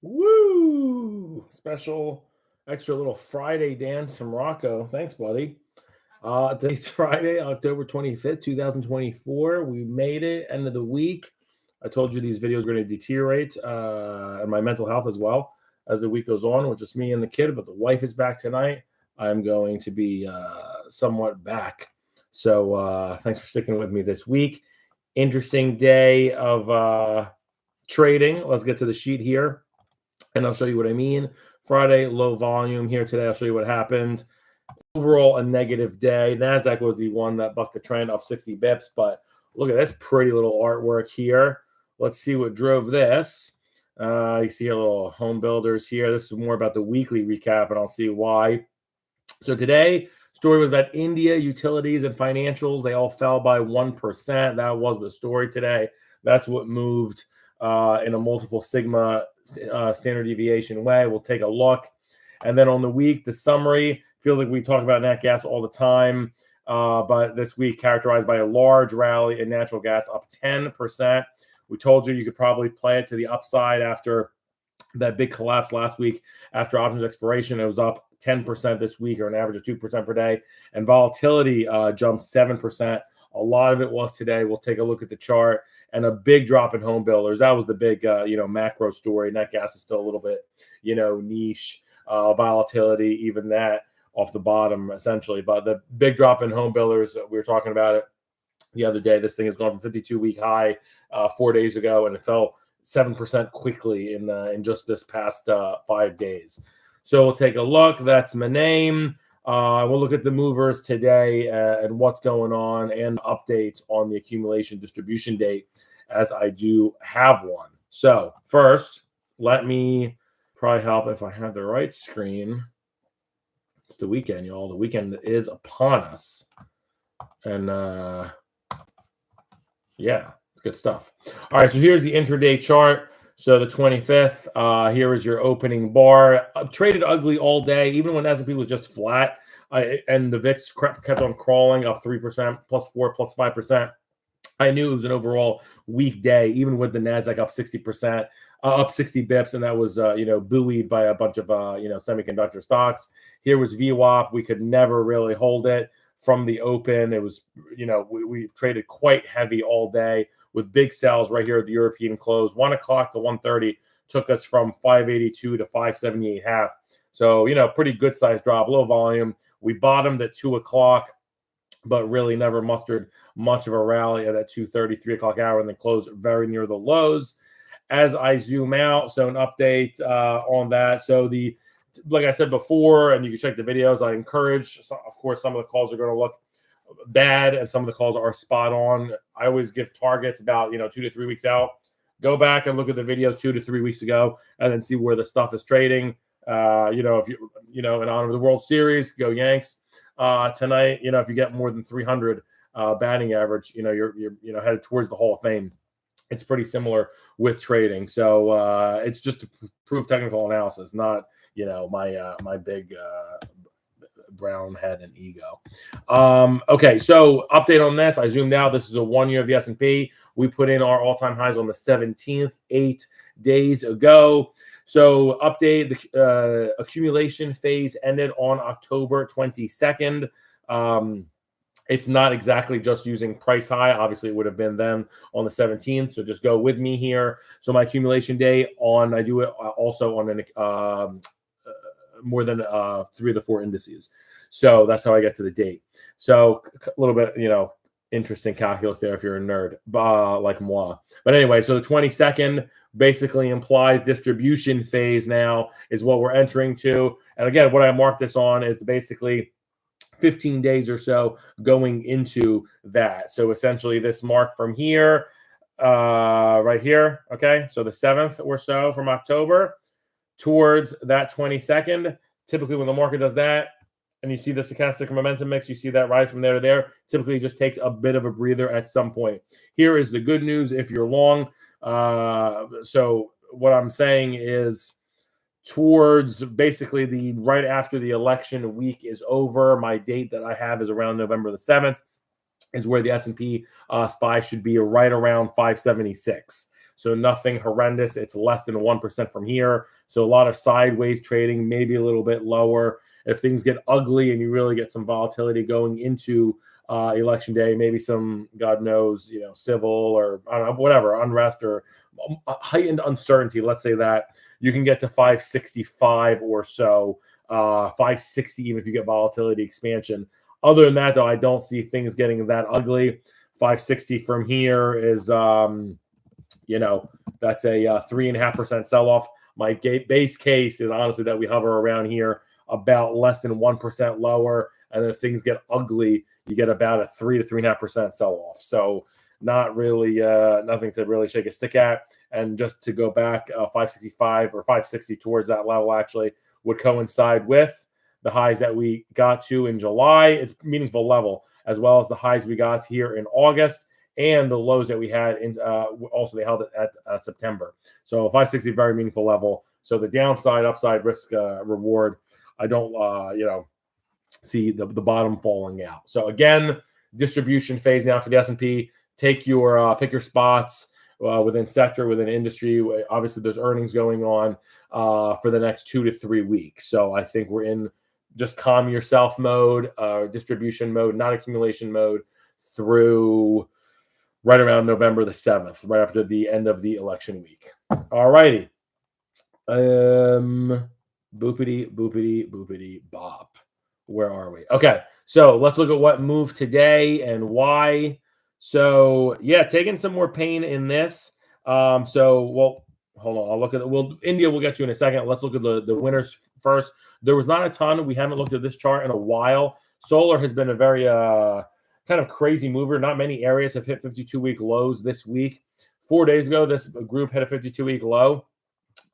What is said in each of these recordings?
Woo! Special extra little Friday dance from Rocco. Thanks, buddy. Today's Friday, October 25th, 2024. We made it, end of the week. I told you these videos are going to deteriorate and my mental health as well as the week goes on, with just me and the kid, but the wife is back tonight. I'm going to be somewhat back. So thanks for sticking with me this week. Interesting day of trading. Let's get to the sheet here, and I'll show you what I mean. Friday, low volume here today. I'll show you what happened. Overall, a negative day. NASDAQ was the one that bucked the trend, up 60 bips, but look at this pretty little artwork here. Let's see what drove this. You see a little home builders here. This is more about the weekly recap, and I'll see why. So today, story was about India, utilities, and financials. They all fell by 1%. That was the story today. That's what moved in a multiple sigma standard deviation way. We'll take a look. And then on the week, the summary feels like we talk about nat gas all the time, but this week characterized by a large rally in natural gas, up 10%. We told you could probably play it to the upside after that big collapse last week. After options expiration, it was up 10% this week, or an average of 2% per day. And volatility jumped 7%. A lot of it was today. We'll take a look at the chart, and a big drop in home builders. That was the big, macro story. Nat gas is still a little bit, niche. Volatility, even that off the bottom, essentially. But the big drop in home builders, we were talking about it the other day. This thing has gone from 52-week high 4 days ago, and it fell 7% quickly in just this past 5 days. So we'll take a look. That's my name. We'll look at the movers today and what's going on, and updates on the accumulation distribution date, as I do have one. So first, let me probably help if I have the right screen. It's the weekend, y'all. The weekend is upon us. And yeah, it's good stuff. All right, so here's the intraday chart. So the 25th, here is your opening bar. Traded ugly all day, even when S&P was just flat. And the VIX kept on crawling, up 3%, plus 4%, plus 5%. I knew it was an overall weak day, even with the NASDAQ up 60%, up 60 bips, and that was, buoyed by a bunch of, semiconductor stocks. Here was VWAP. We could never really hold it from the open. It was, we traded quite heavy all day with big sells right here at the European close. 1 o'clock to 1:30 took us from 582 to 578.5. So, pretty good size drop, low volume. We bottomed at 2 o'clock, but really never mustered much of a rally at that 2:30, 3 o'clock hour, and then closed very near the lows. As I zoom out, so an update on that. So like I said before, and you can check the videos, I encourage, of course, some of the calls are going to look bad and some of the calls are spot on. I always give targets about, 2 to 3 weeks out. Go back and look at the videos 2 to 3 weeks ago, and then see where the stuff is trading. If you, in honor of the World Series, go Yanks. Tonight, if you get more than 300 batting average, you're headed towards the Hall of Fame. It's pretty similar with trading. So it's just to prove technical analysis, not my big brown head and ego. Okay, so update on this. I zoomed out. This is a 1 year of the S&P. We put in our all-time highs on the 17th, 8 days ago. So update, the accumulation phase ended on October 22nd. It's not exactly just using price high. Obviously, it would have been then on the 17th. So just go with me here. So my accumulation day I do it also on an more than 3 of the 4 indices. So that's how I get to the date. So a little bit, interesting calculus there if you're a nerd, like moi. But anyway, so the 22nd basically implies distribution phase now is what we're entering to. And again, what I marked this on is basically 15 days or so going into that. So essentially this mark from here, right here, okay? So the 7th or so from October towards that 22nd. Typically when the market does that, and you see the stochastic momentum mix, you see that rise from there to there, typically just takes a bit of a breather at some point. Here is the good news if you're long. So what I'm saying is towards basically the right after the election week is over, my date that I have is around November the 7th, is where the S&P SPY should be right around 576. So nothing horrendous. It's less than 1% from here. So a lot of sideways trading, maybe a little bit lower. If things get ugly and you really get some volatility going into election day, maybe some, God knows, civil or I don't know, whatever, unrest or heightened uncertainty, let's say that, you can get to 565 or so, 560 even if you get volatility expansion. Other than that, though, I don't see things getting that ugly. 560 from here is, that's a 3.5% sell-off. My base case is honestly that we hover around here about less than 1% lower. And then if things get ugly, you get about a 3 to 3.5% sell-off. So not really, nothing to really shake a stick at. And just to go back, 565 or 560 towards that level actually would coincide with the highs that we got to in July. It's a meaningful level, as well as the highs we got here in August and the lows that we had in also they held it at September. So 560, very meaningful level. So the downside, upside, risk, reward, I don't, see the bottom falling out. So again, distribution phase now for the S&P. Take your pick your spots within sector, within industry. Obviously, there's earnings going on for the next 2 to 3 weeks. So I think we're in just calm yourself mode, distribution mode, not accumulation mode through right around November the 7th, right after the end of the election week. All righty. Boopity, boopity, boopity, bop. Where are we? Okay, so let's look at what moved today and why. So yeah, taking some more pain in this. Well, hold on. I'll look at it. India we'll get to in a second. Let's look at the winners first. There was not a ton. We haven't looked at this chart in a while. Solar has been a very kind of crazy mover. Not many areas have hit 52-week lows this week. 4 days ago, this group hit a 52-week low.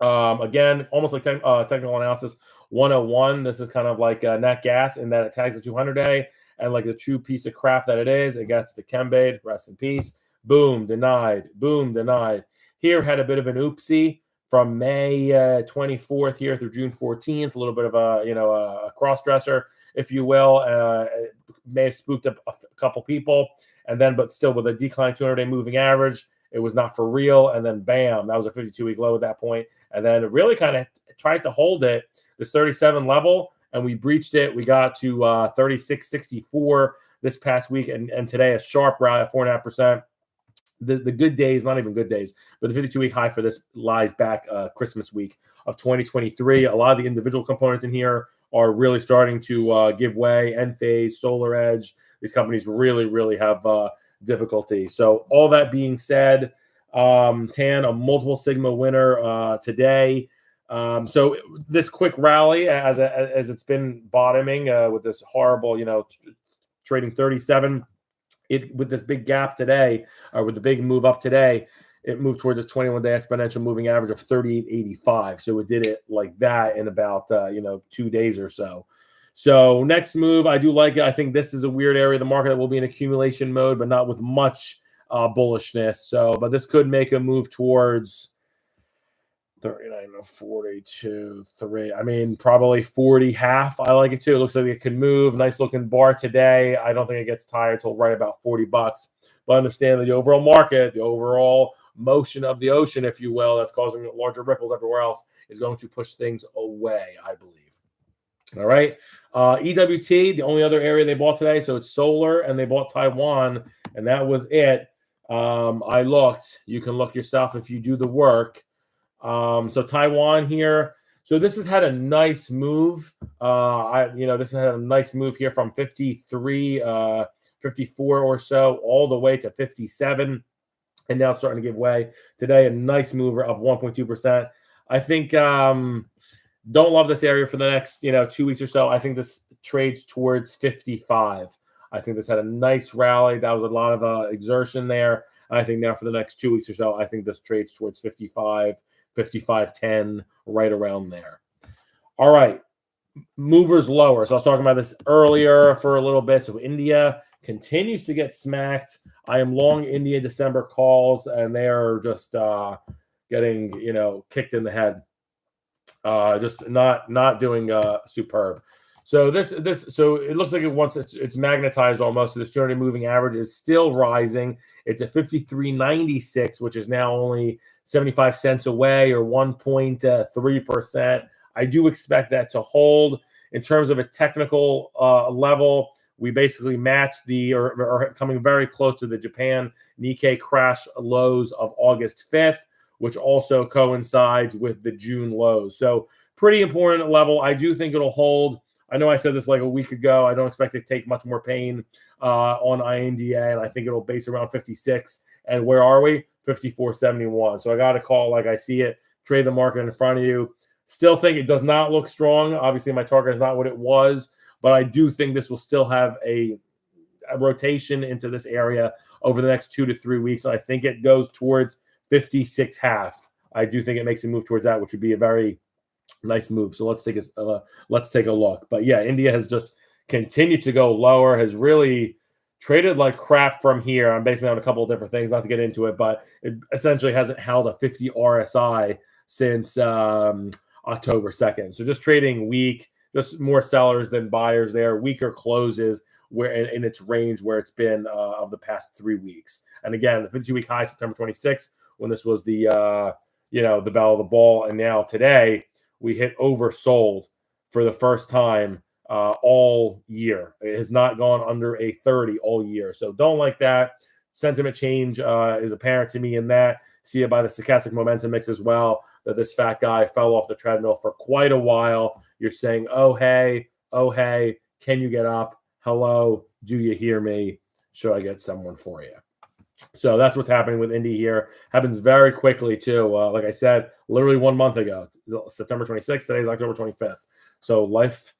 Again, almost like technical analysis 101. This is kind of like nat gas in that it tags the 200-day, and like the true piece of crap that it is, it gets the Chembade, rest in peace. Boom, denied. Boom, denied. Here had a bit of an oopsie from May 24th here through June 14th. A little bit of a cross-dresser, if you will. It may have spooked up a couple people, and then but still with a decline 200-day moving average, it was not for real. And then bam, that was a 52-week low at that point. And then it really kind of tried to hold it, this 37 level, and we breached it. We got to 36.64 this past week, and today a sharp rally at 4.5%. The good days, not even good days, but the 52-week high for this lies back Christmas week of 2023. A lot of the individual components in here are really starting to give way. Enphase, Solar Edge, these companies really, really have difficulty. So all that being said, TAN, a multiple sigma winner today. So this quick rally as it's been bottoming with this horrible, trading 37. With this big gap today, with the big move up today, it moved towards this 21-day exponential moving average of 38.85. So it did it like that in about 2 days or so. So next move, I do like it. I think this is a weird area of the market that will be in accumulation mode, but not with much bullishness. So, but this could make a move towards 39, 42, 3. I mean, probably 40 half. I like it too. It looks like it can move. Nice looking bar today. I don't think it gets tired till right about $40. But understand that the overall market, the overall motion of the ocean, if you will, that's causing larger ripples everywhere else, is going to push things away, I believe. All right. EWT, the only other area they bought today. So it's solar, and they bought Taiwan, and that was it. I looked. You can look yourself if you do the work. So Taiwan here. So this has had a nice move. This has had a nice move here from 53, 54 or so, all the way to 57. And now it's starting to give way. Today, a nice mover up 1.2%. I think, don't love this area for the next, 2 weeks or so. I think this trades towards 55. I think this had a nice rally. That was a lot of exertion there. I think now for the next 2 weeks or so, I think this trades towards 55, 55.10, right around there. All right. Movers lower. So I was talking about this earlier for a little bit. So India continues to get smacked. I am long India December calls, and they are just getting, kicked in the head. Just not doing superb. So so it looks like once it's magnetized almost. So this 200 moving average is still rising. It's at 53.96, which is now only 75 cents away, or 1.3%. I do expect that to hold. In terms of a technical level, we basically match or are coming very close to the Japan Nikkei crash lows of August 5th, which also coincides with the June lows. So pretty important level. I do think it'll hold. I know I said this like a week ago. I don't expect it to take much more pain on INDA, and I think it'll base around 56. And where are we? 54.71. So I got to call like I see it, trade the market in front of you. Still think it does not look strong. Obviously, my target is not what it was, but I do think this will still have a rotation into this area over the next 2 to 3 weeks. And I think it goes towards 56.5. I do think it makes a move towards that, which would be a very nice move. So let's take a look. But yeah, India has just continued to go lower, has really traded like crap from here. I'm basing it on a couple of different things, not to get into it, but it essentially hasn't held a 50 RSI since October 2nd. So just trading weak, just more sellers than buyers there, weaker closes where in its range where it's been of the past 3 weeks. And again, the 52-week high, September 26th, when this was the the bell of the ball, and now today we hit oversold for the first time all year. It has not gone under a 30 all year. So don't like that. Sentiment change is apparent to me in that. See it by the stochastic momentum mix as well, that this fat guy fell off the treadmill for quite a while. You're saying, oh, hey, can you get up? Hello, do you hear me? Should I get someone for you? So that's what's happening with Indy here. Happens very quickly, too. Like I said, literally 1 month ago, September 26th. Today's October 25th. So life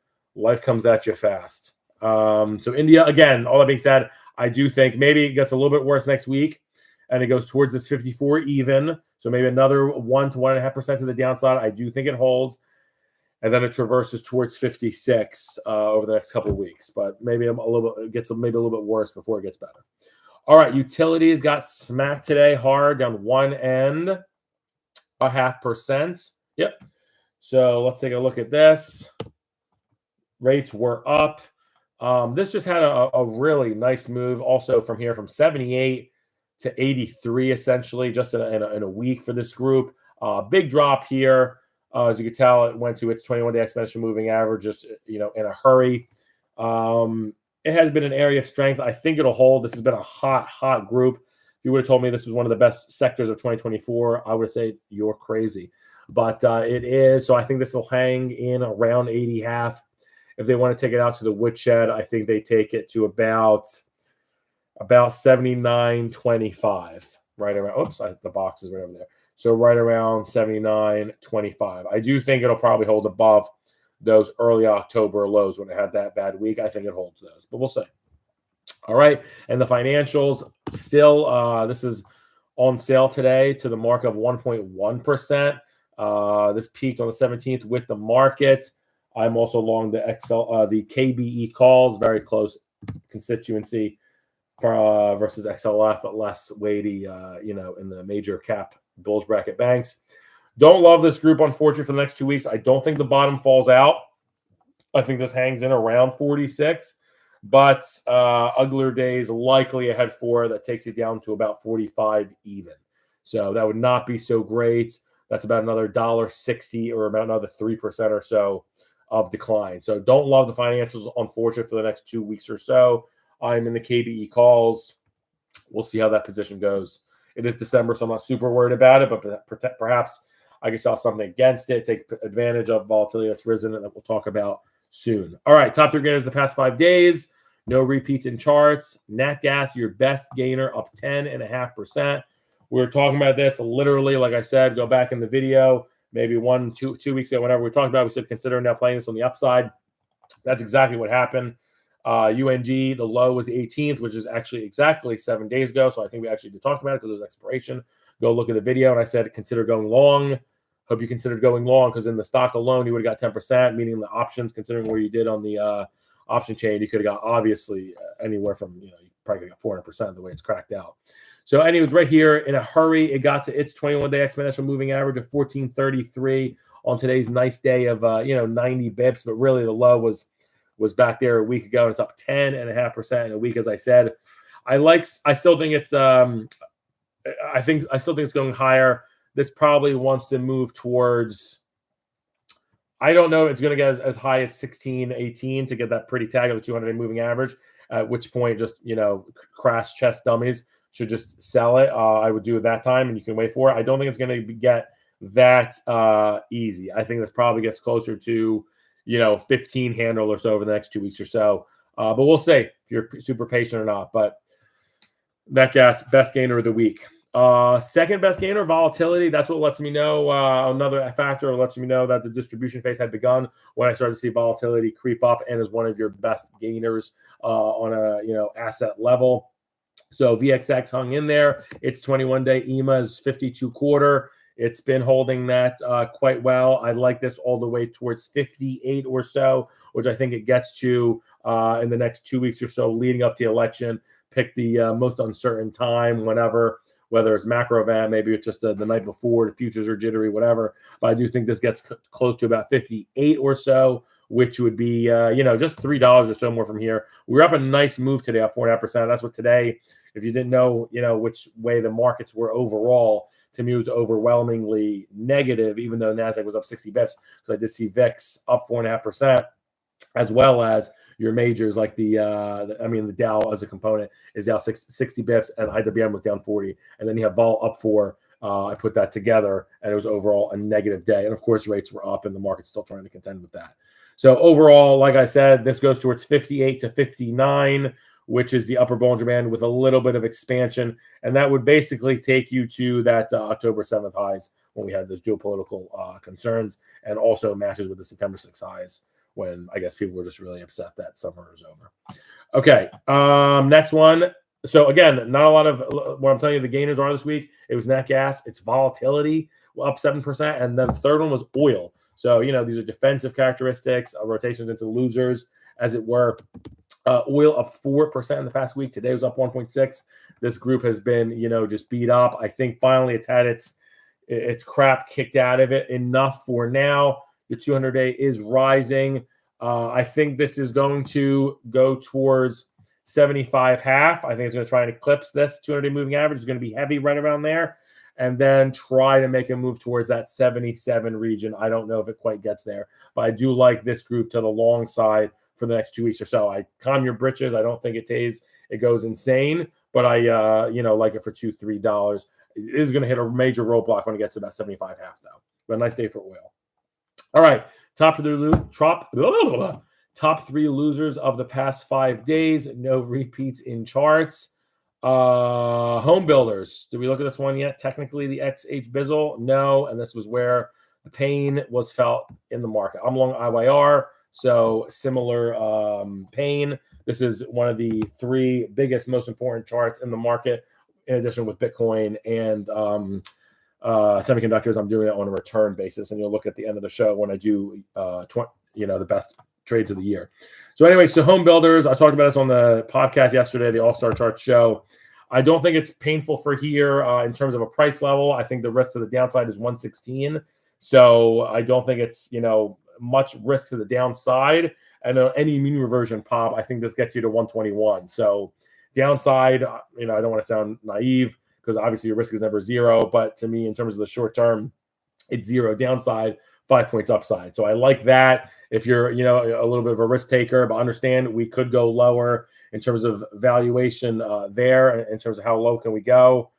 comes at you fast. So India, again, all that being said, I do think maybe it gets a little bit worse next week, and it goes towards this 54 even. So maybe another 1 to 1.5% to the downside. I do think it holds. And then it traverses towards 56 over the next couple of weeks. But maybe it gets maybe a little bit worse before it gets better. All right, utilities got smacked today hard, down 1.5%. Yep. So let's take a look at this. Rates were up. This just had a really nice move also from here, from 78 to 83, essentially, just in a week for this group. Big drop here. As you can tell, it went to its 21-day exponential moving average just in a hurry. It has been an area of strength. I think it'll hold. This has been a hot group. If you would have told me this was one of the best sectors of 2024, I would have said you're crazy. But it is. So I think this will hang in around 80.5. If they want to take it out to the woodshed, I think they take it to about 79.25. Right around. Oops, the box is right over there. So right around 79.25. I do think it'll probably hold above those early October lows when it had that bad week. I think it holds those, but we'll see. All right. And the financials still, this is on sale today to the mark of 1.1%. This peaked on the 17th with the market. I'm also along the the KBE calls, very close constituency versus XLF, but less weighty, in the major cap bulge bracket banks. Don't love this group, unfortunately, for the next 2 weeks. I don't think the bottom falls out. I think this hangs in around 46, but uglier days likely ahead for that takes it down to about 45 even. So that would not be so great. That's about another $1.60 or about another 3% or so of decline. So don't love the financials, unfortunately, for the next 2 weeks or so. I'm in the KBE calls. We'll see how that position goes. It is December, so I'm not super worried about it, but perhaps I can sell something against it, take advantage of volatility that's risen, and that we'll talk about soon. All right, top 3 gainers the past 5 days. No repeats in charts. Nat Gas, your best gainer, up 10.5%. We were talking about this literally, like I said, go back in the video, maybe 2 weeks ago, whenever we talked about it, we said consider now playing this on the upside. That's exactly what happened. UNG, the low was the 18th, which is actually exactly 7 days ago. So I think we actually did talk about it because it was expiration. Go look at the video. And I said, consider going long. Hope you considered going long, because in the stock alone, you would have got 10%, meaning the options, considering where you did on the option chain, you could have got obviously anywhere from, you probably got 400% the way it's cracked out. So anyways, right here in a hurry, it got to its 21-day exponential moving average of 1433 on today's nice day of, 90 bips. But really the low was was back there a week ago, and it's up 10.5% in a week. As I said, I still think it's I still think it's going higher. This probably wants to move towards, I don't know, it's going to get as high as 16, 18 to get that pretty tag of the 200-day moving average, at which point just, crash chest dummies should just sell it. I would do it that time, and you can wait for it. I don't think it's going to get that easy. I think this probably gets closer to, 15 handle or so over the next 2 weeks or so. But we'll see if you're super patient or not. But that gas, best gainer of the week. Second best gainer, volatility. That's what lets me know, another factor lets me know that the distribution phase had begun when I started to see volatility creep up, and is one of your best gainers on a asset level. So VXX hung in there. Its 21-day EMA is 52 quarter. It's been holding that quite well. I like this all the way towards 58 or so, which I think it gets to in the next 2 weeks or so leading up to the election. Pick the most uncertain time, whether it's macro event, maybe it's just the night before, the futures are jittery, whatever. But I do think this gets close to about 58 or so, which would be, just $3 or so more from here. We're up a nice move today, up 4.5%. That's what today, if you didn't know, which way the markets were overall, to me, it was overwhelmingly negative, even though NASDAQ was up 60 bips. So I did see VIX up 4.5%, as well as your majors like the Dow as a component is down 60 bips, and IWM was down 40. And then you have vol up 4. I put that together, and it was overall a negative day. And of course, rates were up, and the market's still trying to contend with that. So overall, like I said, this goes towards 58 to 59, which is the upper Bollinger Band with a little bit of expansion. And that would basically take you to that October 7th highs when we had those geopolitical concerns, and also matches with the September 6th highs when I guess people were just really upset that summer is over. Okay, next one. So again, not a lot of what I'm telling you the gainers are this week. It was nat gas. It's volatility, up 7%. And then the third one was oil. So, these are defensive characteristics, rotations into losers, as it were. Oil up 4% in the past week. Today was up 1.6. This group has been, just beat up. I think finally it's had its crap kicked out of it enough for now. Your 200-day is rising. I think this is going to go towards 75.5. I think it's going to try and eclipse this 200-day moving average. It's going to be heavy right around there, and then try to make a move towards that 77 region. I don't know if it quite gets there, but I do like this group to the long side for the next 2 weeks or so. I calm your britches. I don't think it goes insane, but I like it for $2-3. It is going to hit a major roadblock when it gets to about 75.5 though. But a nice day for oil. All right, top 3 losers of the past 5 days. No repeats in charts. Home builders. Did we look at this one yet? Technically, the XH Bizzle, no, and this was where the pain was felt in the market. I'm long IYR, so similar pain. This is one of the 3 biggest, most important charts in the market, in addition with Bitcoin and semiconductors. I'm doing it on a return basis, and you'll look at the end of the show when I do the best trades of the year. So anyway, so home builders, I talked about this on the podcast yesterday, the All-Star Chart show. I don't think it's painful for here in terms of a price level. I think the risk to the downside is 116. So I don't think it's, much risk to the downside. And any mean reversion pop, I think this gets you to 121. So downside, I don't want to sound naive because obviously your risk is never zero. But to me, in terms of the short term, it's 0 downside, 5 points upside. So I like that. If you're, a little bit of a risk taker, but understand we could go lower in terms of valuation there, in terms of how low can we go.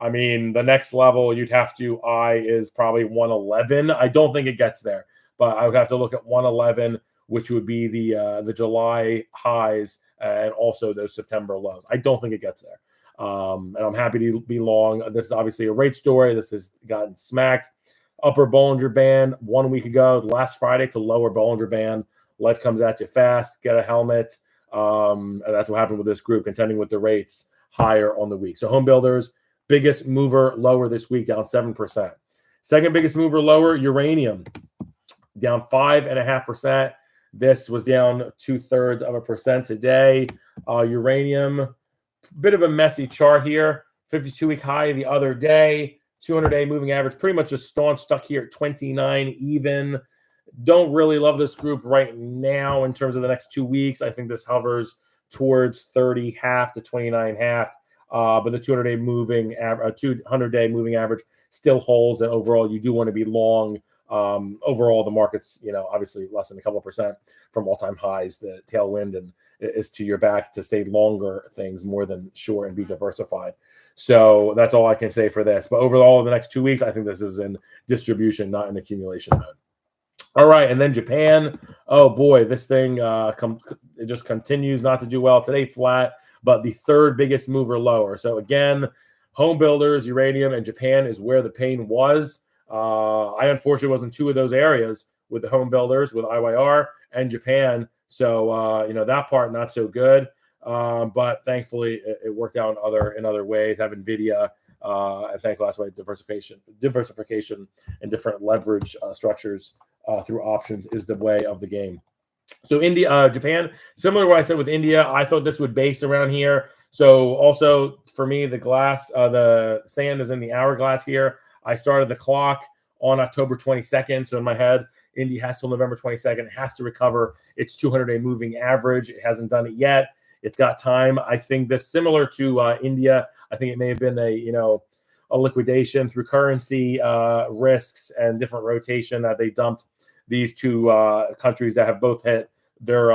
I mean, the next level you'd have to eye is probably 111. I don't think it gets there, but I would have to look at 111, which would be the July highs and also those September lows. I don't think it gets there. And I'm happy to be long. This is obviously a rate story. This has gotten smacked. Upper Bollinger Band 1 week ago, last Friday, to lower Bollinger Band. Life comes at you fast. Get a helmet. And that's what happened with this group, contending with the rates higher on the week. So home builders, biggest mover lower this week, down 7%. Second biggest mover lower, uranium, down 5.5%. This was down 2/3% today. Uranium, bit of a messy chart here. 52-week high the other day. 200-day moving average pretty much just stuck here at 29 even. Don't really love this group right now in terms of the next 2 weeks. I think this hovers towards 30.5 to 29.5. But the 200-day moving average, 200-day moving average still holds, and overall, you do want to be long. Overall, the market's obviously less than a couple of percent from all-time highs. The tailwind and is to your back to stay longer things more than short and be diversified. So that's all I can say for this. But overall, the next 2 weeks, I think this is in distribution, not in accumulation mode. All right, and then Japan. Oh boy, this thing it just continues not to do well today. Flat, but the third biggest mover lower. So again, home builders, uranium, and Japan is where the pain was. I unfortunately was in two of those areas with the home builders, with IYR and Japan. So that part not so good. But thankfully it worked out in other ways. Have NVIDIA. I think last way diversification and different leverage structures through options is the way of the game. So Japan, similar to what I said with India, I thought this would base around here. So also for me, the sand is in the hourglass here. I started the clock on October 22nd. So in my head, India has till November 22nd. It has to recover its 200-day moving average. It hasn't done it yet. It's got time. I think this similar to India. I think it may have been a liquidation through currency risks and different rotation that they dumped these two countries that have both hit their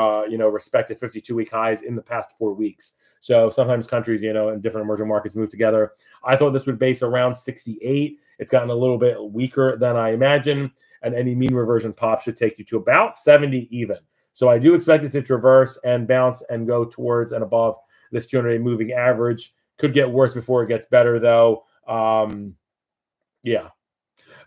respective 52-week highs in the past 4 weeks. So sometimes countries in different emerging markets move together. I thought this would base around 68. It's gotten a little bit weaker than I imagined, and any mean reversion pop should take you to about 70 even. So I do expect it to traverse and bounce and go towards and above this 200-day moving average. Could get worse before it gets better, though. Yeah.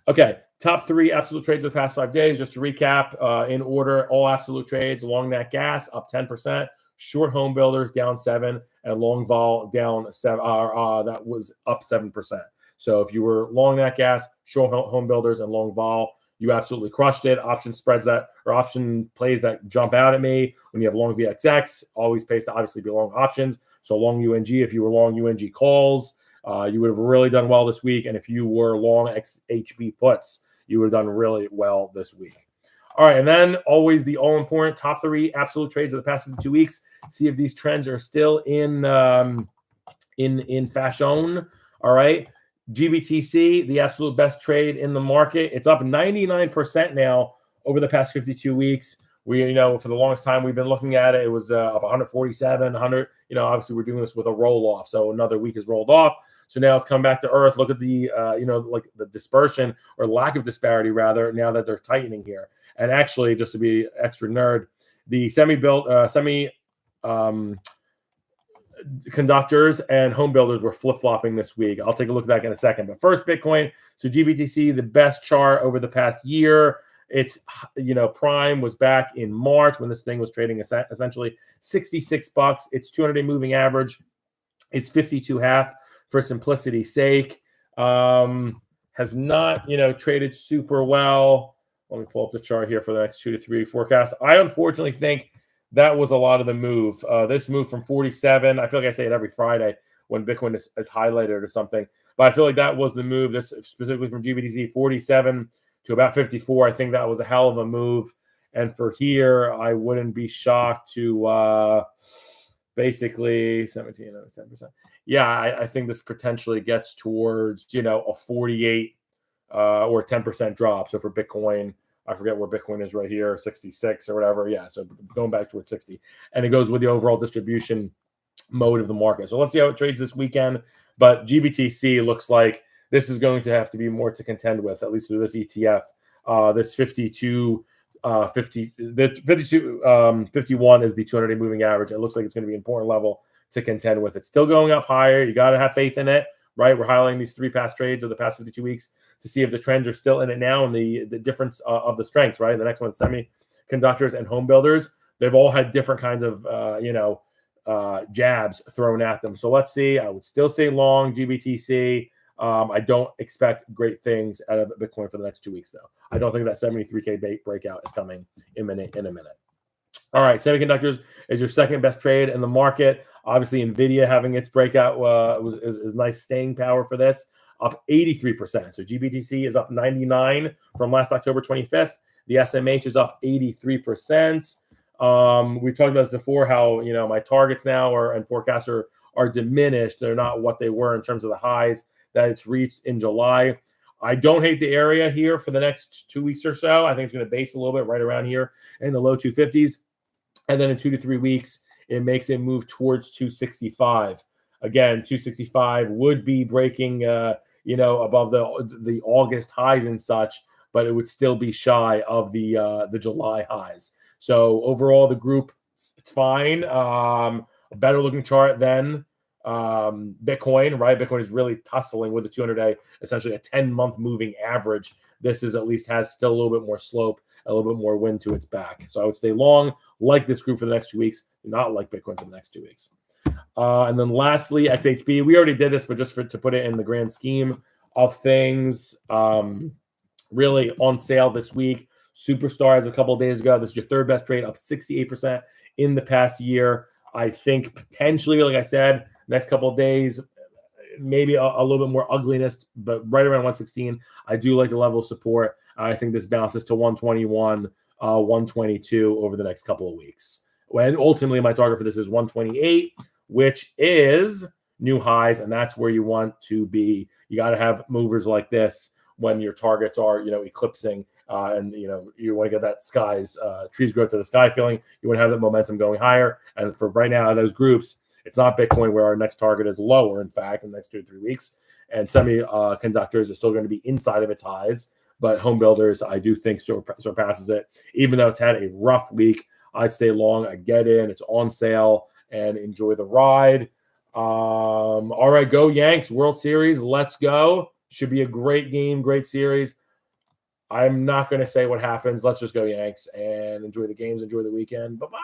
Okay. Top 3 absolute trades of the past 5 days. Just to recap, in order, all absolute trades: long nat gas up 10%, short home builders down 7%, and long vol down 7. That was up 7%. So if you were long nat gas, short home builders, and long vol, you absolutely crushed it. Option plays that jump out at me when you have long VXX, always pays to obviously be long options. So long UNG, if you were long UNG calls, you would have really done well this week. And if you were long HB puts, you would have done really well this week. All right, and then always the all-important top 3 absolute trades of the past 52 weeks. See if these trends are still in fashion. All right. GBTC, the absolute best trade in the market. It's up 99% now over the past 52 weeks. We, for the longest time we've been looking at it, it was up 147, 100. Obviously we're doing this with a roll off, so another week is rolled off. So now it's come back to earth. Look at the, like the dispersion or lack of disparity rather. Now that they're tightening here, and actually, just to be extra nerd, the conductors and home builders were flip-flopping this week. I'll take a look at that in a second. But first, Bitcoin. So GBTC, the best chart over the past year. It's, prime was back in March when this thing was trading essentially $66. Its 200-day moving average is 52.5 for simplicity's sake. Has not, traded super well. Let me pull up the chart here for the next 2 to 3 forecast. I unfortunately think that was a lot of the move. This move from 47, I feel like I say it every Friday when Bitcoin is highlighted or something, but I feel like that was the move. This specifically from GBTC, 47 to about 54. I think that was a hell of a move. And for here, I wouldn't be shocked to basically 17, 10%. Yeah, I think this potentially gets towards, a 48 or 10% drop. So for Bitcoin, I forget where Bitcoin is right here, 66 or whatever. Yeah, so going back towards 60. And it goes with the overall distribution mode of the market. So let's see how it trades this weekend. But GBTC looks like this is going to have to be more to contend with, at least through this ETF. This 51 is the 200-day moving average. It looks like it's going to be an important level to contend with. It's still going up higher. You got to have faith in it, right? We're highlighting these 3 past trades of the past 52 weeks to see if the trends are still in it now and the difference of the strengths, right? The next one, semiconductors and home builders. They've all had different kinds of, jabs thrown at them. So let's see. I would still say long GBTC. I don't expect great things out of Bitcoin for the next 2 weeks, though. I don't think that 73K breakout is coming in a minute. All right, semiconductors is your second best trade in the market. Obviously, NVIDIA having its breakout is nice staying power for this, up 83%. So GBTC is up 99 from last October 25th. The SMH is up 83%. We talked about this before, how my targets now and forecasts are diminished. They're not what they were in terms of the highs that it's reached in July. I don't hate the area here for the next 2 weeks or so. I think it's going to base a little bit right around here in the low 250s. And then in 2 to 3 weeks, it makes it move towards 265. Again, 265 would be breaking, above the August highs and such, but it would still be shy of the July highs. So overall, the group, it's fine. A better looking chart than Bitcoin, right? Bitcoin is really tussling with a 200-day, essentially a 10-month moving average. This is at least has still a little bit more slope, a little bit more wind to its back. So I would stay long, like this group for the next 2 weeks, not like Bitcoin for the next 2 weeks. And then lastly, XHB. We already did this, but just to put it in the grand scheme of things, really on sale this week. Superstar as a couple of days ago. This is your third best trade, up 68% in the past year. I think potentially, like I said, next couple of days, maybe a little bit more ugliness, but right around 116. I do like the level of support. I think this bounces to 121, 122 over the next couple of weeks. When ultimately my target for this is 128, which is new highs, and that's where you want to be. You got to have movers like this when your targets are, eclipsing, and you want to get that trees grow to the sky feeling. You want to have that momentum going higher. And for right now, those groups, it's not Bitcoin where our next target is lower. In fact, in the next 2 to 3 weeks, and semiconductors is still going to be inside of its highs. But home builders, I do think surpasses it, even though it's had a rough week. I'd stay long. I get in. It's on sale, and enjoy the ride. All right, go Yanks. World Series. Let's go. Should be a great game, great series. I'm not going to say what happens. Let's just go Yanks and enjoy the games, enjoy the weekend. Bye-bye.